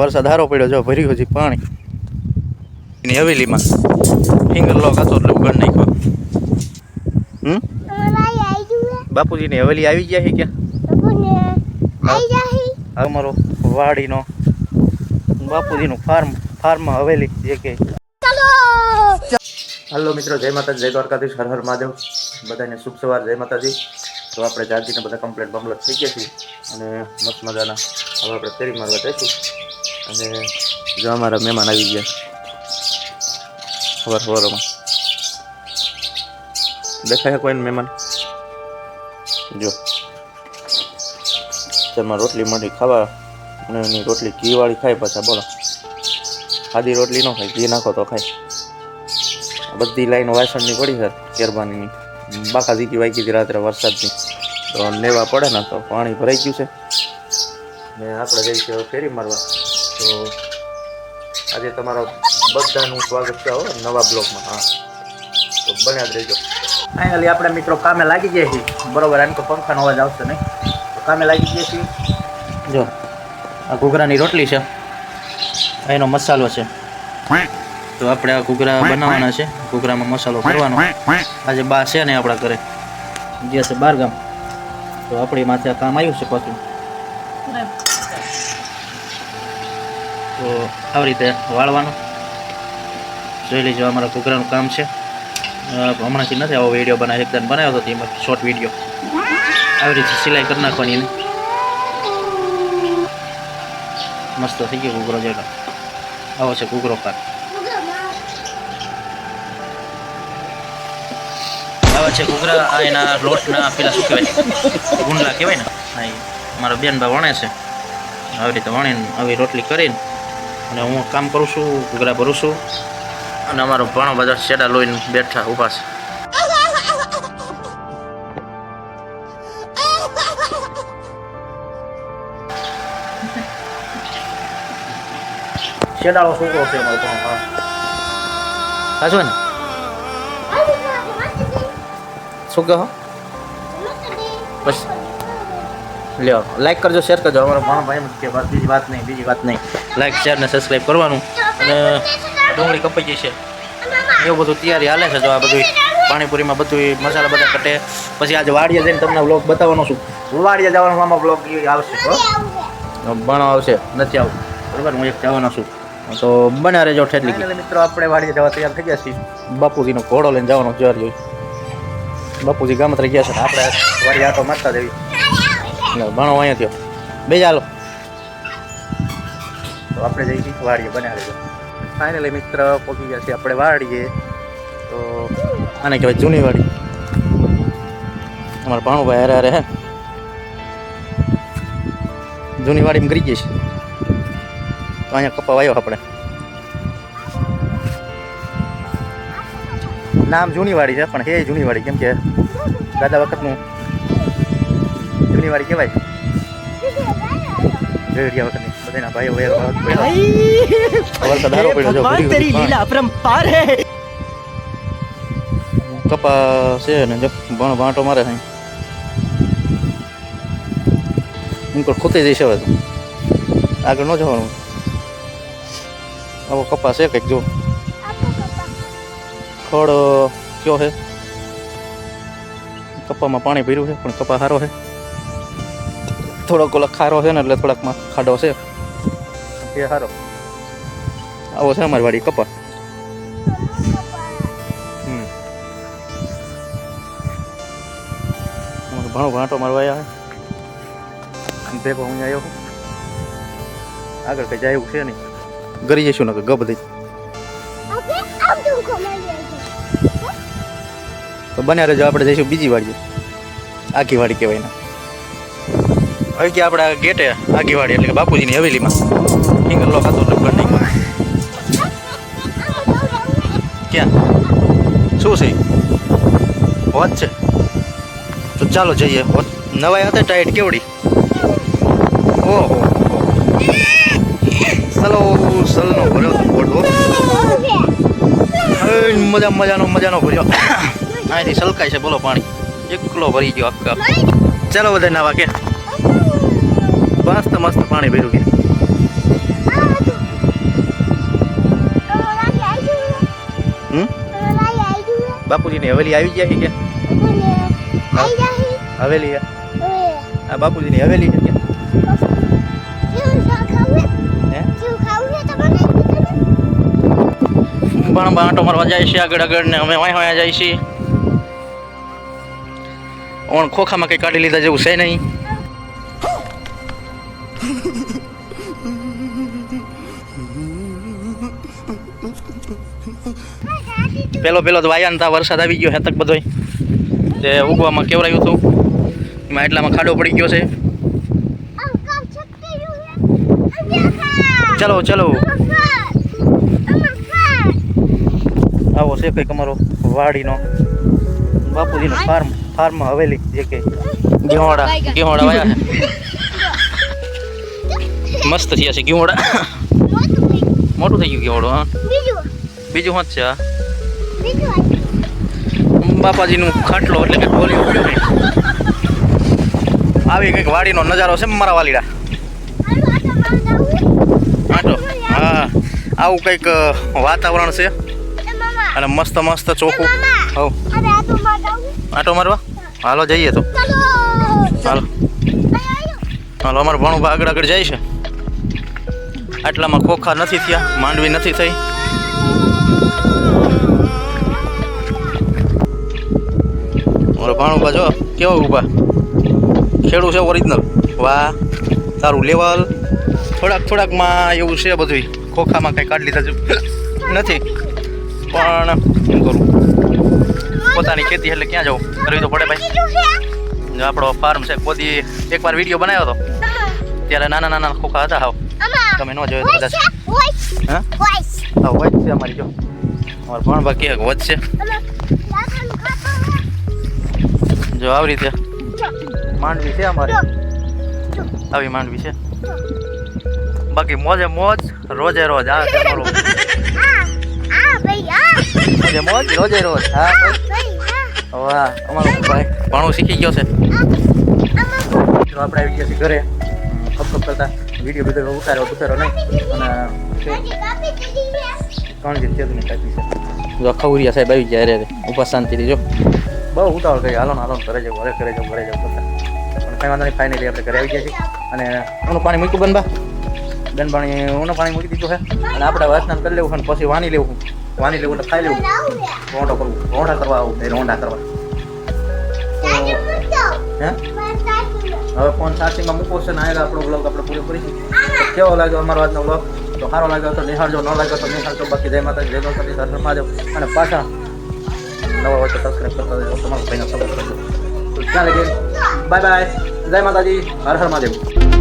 વરસાદ હારો પડ્યો જો ભર્યું હજી પાણી એની હવેલીમાં ફિંગર લોક હતો એટલે ઉઘાડ નાખ્યો. બાપુજીની હવેલી આવી ગયા છે ક્યાં અમારો વાડીનો બાપુજીનું ફાર્મ હવેલી જે કે. હાલો મિત્રો, જય માતાજી, જય દ્વારકાધીશ, હર હર મહાદેવ. બધાને શુભ સવાર, જય માતાજી. તો આપણે જાગીને બધા કમ્પ્લીટ બમ્પ્લેટ થઈ ગયા છીએ અને મસ્ત મજાના હવે આપણે ફેરી મારવા જઈશું. અને જો અમારા મહેમાન આવી ગયા સવારમાં દેખાય કોઈને મહેમાન જો તેમાં રોટલી મળી ખાવા અને એની રોટલી ઘીવાળી ખાય પાછા. બોલો, સાદી રોટલી ન ખાય, ઘી નાખો તો ખાય. બધી લાઈન વાસણની પડી છે કેરબાનીની, બાકા જીકી વાગી હતી રાત્રે વરસાદની, તો લેવા પડે ને તો પાણી ભરાઈ ગયું છે ને આપણે જઈશું ફેરી મારવા. તો આજે તમારા બધાનું સ્વાગત છે નવા બ્લોગમાં. હા, તો બન્યા જ રહેજો. ફાઇનલી આપણે મિત્રો કામે લાગી ગયા છીએ બરોબર. એમ તો પંખાનો અવાજ આવશે નહીં, તો કામે લાગી ગયા છીએ. જો આ ઘૂઘરાની રોટલી છે, એનો મસાલો છે. તો આપણે આ ઘૂઘરા બનાવવાના છે, ઘૂઘરામાં મસાલો કરવાનો. આજે બા છે ને આપણા ઘરે, જે છે બારગામ, તો આપણી માથે આ કામ આવ્યું છે પાછું. તો આવી રીતે વાળવાનું જોઈ લેજો. અમારા ઘૂઘરાનું કામ છે. હમણાંથી નથી આવો વિડીયો બનાવ્યો, એકદમ બનાવ્યો હતો એમાં શોર્ટ વિડીયો. આવી રીતે સિલાઈ કરી નાખવાની એને. મસ્ત થઈ ગયો ઘૂઘરો જેટલો. આવો છે ઘૂઘરો પાક. આવા છે ઘૂઘરા. આ એના લોટના પેલા શું કહેવાય, ગુંડલા કહેવાય ને. હા, એ મારા બેન બા વણે છે. આવી રીતે વણીને આવી રોટલી કરીને અને હું કામ કરું છું, ઘૂઘરા ભરું છું. અને અમારો ઘણો બધા શેડા લોહીને બેઠા ઊભા છે. શેડાળો છોકરો છે અમારો ઘણો. હા, સાચું ને? શું કહો? બસ લ્યો, લાઈક કરજો, શેર કરજો. અમારો ઘણો ભાઈ કે બસ બીજી વાત નહીં. લાઈક, શેર ને સબસ્ક્રાઈબ કરવાનું. અને ડુંગળી કપાઈ ગઈ છે એવું બધું તૈયારી હાલે છે. જો આ બધું પાણીપુરીમાં બધું મસાલા બધા કટે. પછી આજે વાડીએ જઈને તમને વ્લોગ બતાવવાનો છું. વાડીએ જવાનો આમાં વ્લોગ આવશે, ભણો આવશે, નથી આવું બરાબર. હું એક જવાનો છું, તો બના રહેજો ઠેટલી. મિત્રો આપણે વાડીએ જવા તૈયાર થઈ ગયા છીએ. બાપુજીનો ઘોડો લઈને જવાનો જોર જોઈ. બાપુજી ગામત્રે ગયા છે, આપણે વાડી આટો મારતા જઈએ. ભણો અહીંયા થયો બે ચાલો. તો આપણે જઈએ વાડીએ, બના રહેજો. ફાઇનલી મિત્ર પહોંચી ગયા છીએ આપણે વાડીએ. તો આને કહેવાય જૂની વાડી. અમારા ભાણુભાઈ હારે હારે હે જૂની વાડીમાં કરી જઈશ. તો અહીંયા કપા વાયો આપણે. નામ જૂની વાડી છે પણ હે જૂની વાડી, કેમ કે દાદા વખતનું જૂની વાડી કહેવાય. રેડિયા વખતની બધાના ભાઈઓ કપા છે ને ભાંટો મારે છે. ખોતી જઈશ હવે તો આગળ ન જવાનું. આવો કપા છે કંઈક જો. ખડ કયો છે, કપામાં પાણી ભર્યું છે પણ કપા સારો છે. થોડોક ઓલા ખારો છે ને એટલે થોડાકમાં ખાડો છે એ સારો. આવો છે અમારી વાડી કપા. ઘણો ઘાંટો મારવા આવ્યા છે ભેગો હું આવ્યો છું. આગળ કઈ જાય એવું છે નહીં, ગરી જઈશું ને ગબ દઈ. તો બન્યા રહેજો, આપણે જઈશું બીજી વાડીએ. આખી વાડી કહેવાય ને. હવે કે આપણે ગેટે આગી વાડી એટલે કે બાપુજીની હવેલીમાં ફિંગર લોક હતો એટલે ઘર નહીં. ક્યાં શું છે હોત છે? તો ચાલો જઈએ. નવાઈ હતા ટાઈટ કેવડી. ઓહો સલનો ભર્યો હતો. મજાનો ભર્યો. અહીંથી સલકાય છે બોલો પાણી. એકલો ભરી ગયો આખા. ચાલો બધા નાવા કે મસ્ત પાણી ભર્યું કે. બાપુજીની હવેલી આવી ગયા છે કે હવેલી છે આ બાપુજીની હવેલી છે કે પણ બાટો મારવા જાય છે આગળ આગળ ને અમે વાયા જાય છીએ ઓણ ખોખામાં કઈ કાઢી લીધા જેવું છે નહીં પેલો તો વાયા ને વરસાદ આવી ગયો હેતક બધોય તે ઉગવામાં કેવરાયું હતું એમાં એટલામાં ખાડો પડી ગયો છે ચલો ચલો આવો છે કંઈક અમારો વાડીનો બાપુજીનો ફાર્મ હવેલી જે કે ગેહોડા વાયા છે મસ્ત થયા છે ગેહોડા મોટું થઈ ગયું ગેહોડું હા બીજું શું છે બાપાજીનું ખાટલો એટલે કે ટોલી ઉભ્યો ને આવી કંઈક વાડીનો નજારો છે મારા વાલીડા આટો હા આવું કંઈક વાતાવરણ છે અને મસ્ત મસ્ત ચોખ્ખું હવ આટો મારવા હાલો જઈએ તો હાલો અમારું ભણું આગળ આગળ જાય છે આટલામાં ખોખા નથી થયા માંડવી નથી થઈ મારો ભાણું જો કેવો ઊભા ખેડૂ છે ઓરિજિનલ વાહ તારું લેવલ થોડાકમાં એવું છે બધું ખોખામાં કંઈ કાઢી લીધા નથી પણ શું કરું પોતાની ખેતી એટલે ક્યાં જવું કરવી તો પડે ભાઈ જો આપણો ફાર્મ છે કોદી એકવાર વિડીયો બનાવ્યો હતો ત્યારે નાના ખોખા હતા હાવ તમે ન જોયો તો કદાચ હા વચ છે અમારી જો અમારા ભણવા કે વચ છે જો આવી રીતે માંડવી છે અમારી આવી માંડવી છે બાકી મોજે મોજ રોજે રોજ આ છે અમારું મોજે મોજ રોજે રોજ હા વાહ અમારું ભાઈ ભણવું શીખી ગયો છે જો આપણે આવી ગયા છીએ ઘરે ખપ કરતા વિડીયો બધો ઉતારો નહીં અને 3 દિન ચેતની કાપી છે જો ખવરિયા સાહેબ આવી ગયા રે ઉભા શાંતિથી જો બહુ ઉતાવળ કરી હાલો ઘરે જાવ કરતા પણ કંઈ વાંધો નહીં ફાઇનલી આપણે ઘરે આવી ગયા છીએ અને ઊનું પાણી મૂક્યું બનબા બેન પાણી ઊનું પાણી મૂકી દીધું છે અને આપણે વાસનાન કરી લેવું અને પછી વાની લેવું એટલે ખાઈ લેવું રોંઢો કરવું રોંઢા કરવા આવું રોંઢા કરવા હે હવે ફોન ચાર્જિંગમાં મૂકવો છે ને આવેલા આપણો બ્લોગ આપણે પૂરો કરીશું કેવો લાગ્યો અમારો આજનો બ્લોગ તો સારો લાગ્યો તો નિહાળજો ન લાગ્યો તો નિહાળજો બાકી જય માતા જય ગણપતિ સર મહાદેવ અને પાછા નવા હોય તો સબસ્ક્રાઈબ કરતા રહેજો તમારા ભાઈને સપોર્ટ કરજો તો ચાલે બાય બાય જય માતાજી હર હર મહાદેવ